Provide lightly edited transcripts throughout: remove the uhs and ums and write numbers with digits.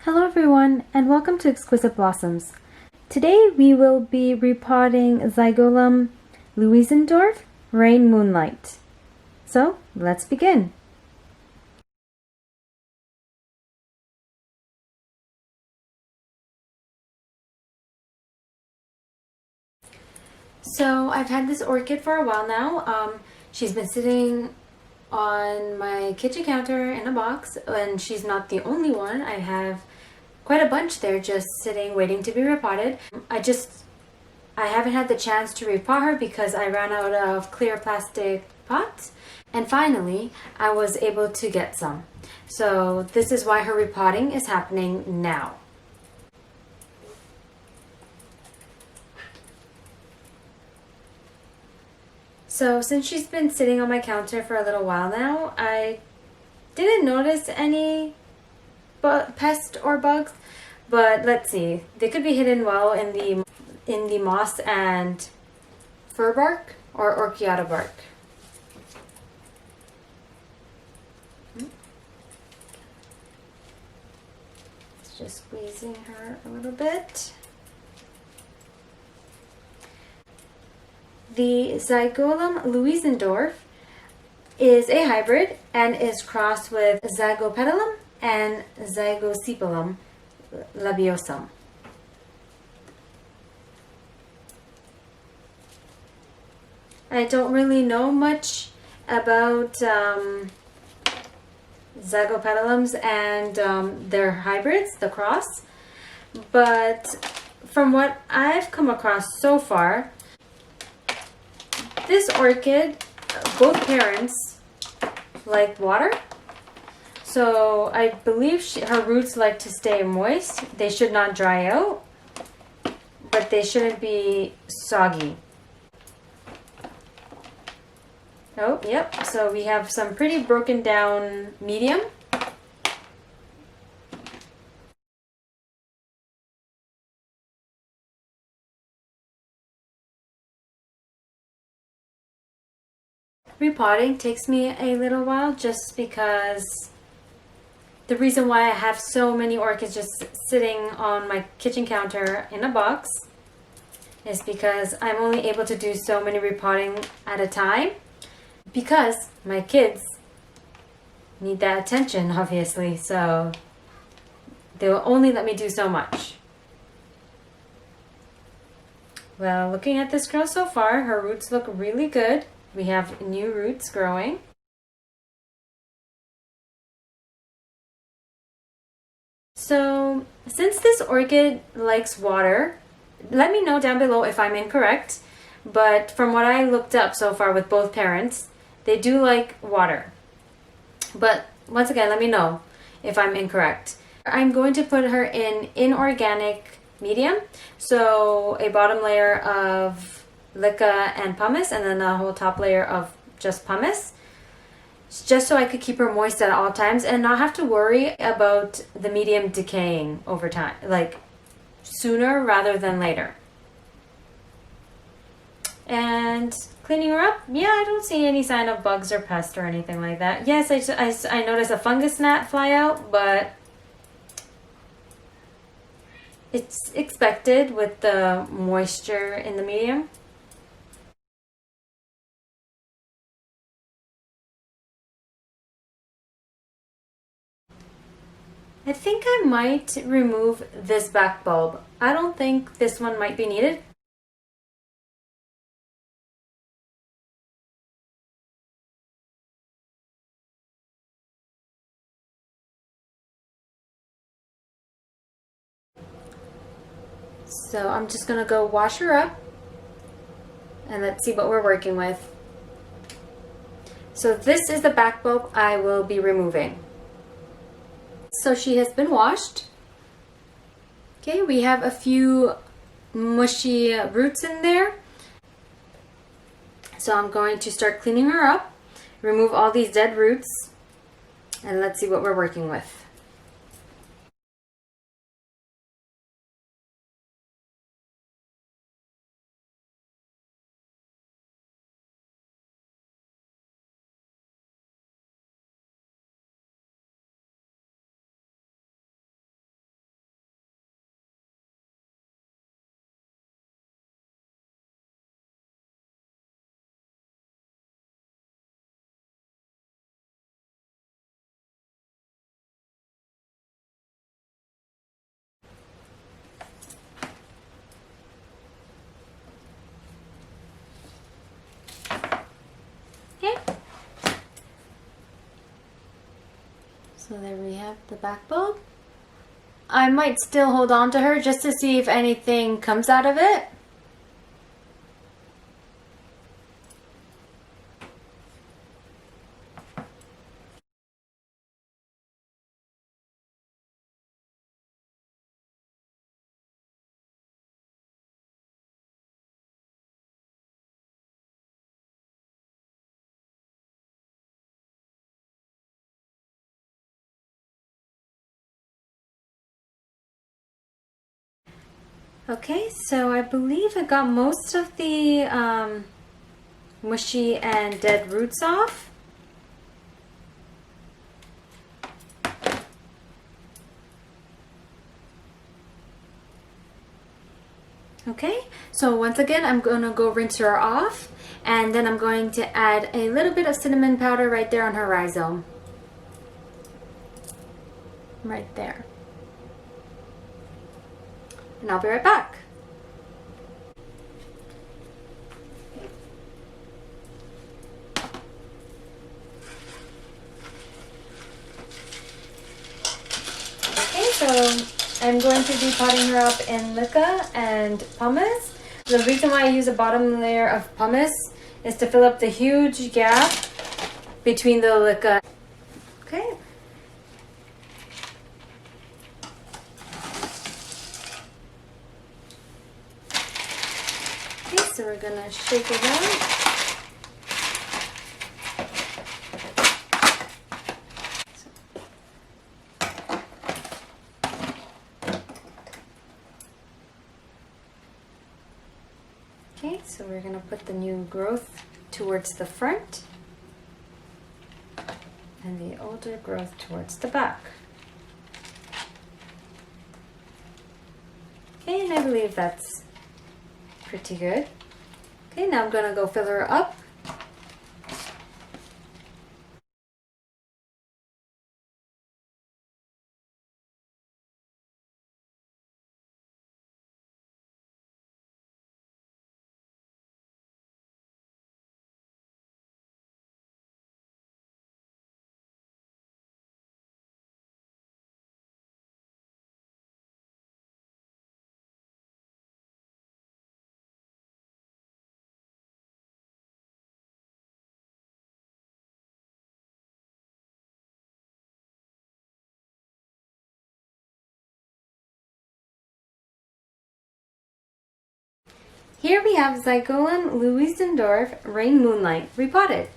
Hello everyone and welcome to Exquisite Blossoms. Today we will be repotting Zygolum Louisendorf Rain Moonlight. So let's begin. So I've had this orchid for a while now. She's been sitting on my kitchen counter in a box, and she's not the only one. I have quite a bunch there just sitting waiting to be repotted. I haven't had the chance to repot her because I ran out of clear plastic pots, and finally I was able to get some. So this is why her repotting is happening now. So since she's been sitting on my counter for a little while now, I didn't notice any pests or bugs, but let's see. They could be hidden well in the moss and fir bark or orchiata bark. Just squeezing her a little bit. The Zygolum Louisendorf is a hybrid and is crossed with Zygopetalum and Zygosepalum labiosum. I don't really know much about Zygopetalums and their hybrids, the cross, but from what I've come across so far, this orchid, both parents like water, so I believe her roots like to stay moist. They should not dry out, but they shouldn't be soggy. Oh, yep, so we have some pretty broken down medium. Repotting takes me a little while just because the reason why I have so many orchids just sitting on my kitchen counter in a box is because I'm only able to do so many repotting at a time because my kids need that attention, obviously, so they will only let me do so much. Well, looking at this girl so far, her roots look really good. We have new roots growing. So, since this orchid likes water, let me know down below if I'm incorrect, but from what I looked up so far with both parents, they do like water. But once again, let me know if I'm incorrect. I'm going to put her in inorganic medium, so a bottom layer of Leca and pumice, and then a whole top layer of just pumice, just so I could keep her moist at all times and not have to worry about the medium decaying over time, like sooner rather than later. And cleaning her up, yeah, I don't see any sign of bugs or pests or anything like that. Yes, I noticed a fungus gnat fly out, but it's expected with the moisture in the medium. I think I might remove this back bulb. I don't think this one might be needed. So I'm just gonna go wash her up and let's see what we're working with. So this is the back bulb I will be removing. So she has been washed. Okay, we have a few mushy roots in there. So I'm going to start cleaning her up, remove all these dead roots, and let's see what we're working with. So there we have the back bulb. I might still hold on to her just to see if anything comes out of it. Okay, so I believe I got most of the mushy and dead roots off. Okay, so once again, I'm going to go rinse her off, and then I'm going to add a little bit of cinnamon powder right there on her rhizome. Right there. And I'll be right back. Okay, so I'm going to be potting her up in mica and pumice. The reason why I use a bottom layer of pumice is to fill up the huge gap between the mica. Okay. Okay, so we're gonna shake it out. Okay, so we're going to put the new growth towards the front and the older growth towards the back. Okay, and I believe that's pretty good. Okay, now I'm going to go fill her up. Here we have Zygolan Louisendorf Rain Moonlight repotted.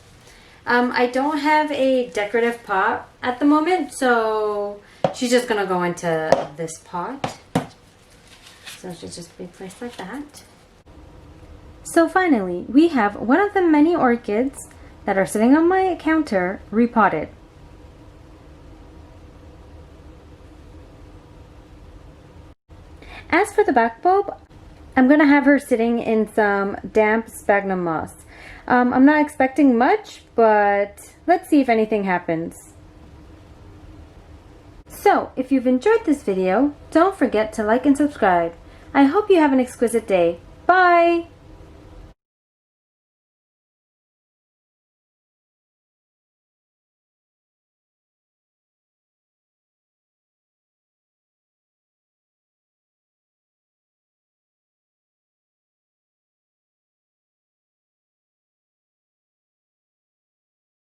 I don't have a decorative pot at the moment, so she's just gonna go into this pot. So she'll just be placed like that. So finally, we have one of the many orchids that are sitting on my counter repotted. As for the back bulb, I'm going to have her sitting in some damp sphagnum moss. I'm not expecting much, but let's see if anything happens. So, if you've enjoyed this video, don't forget to like and subscribe. I hope you have an exquisite day. Bye!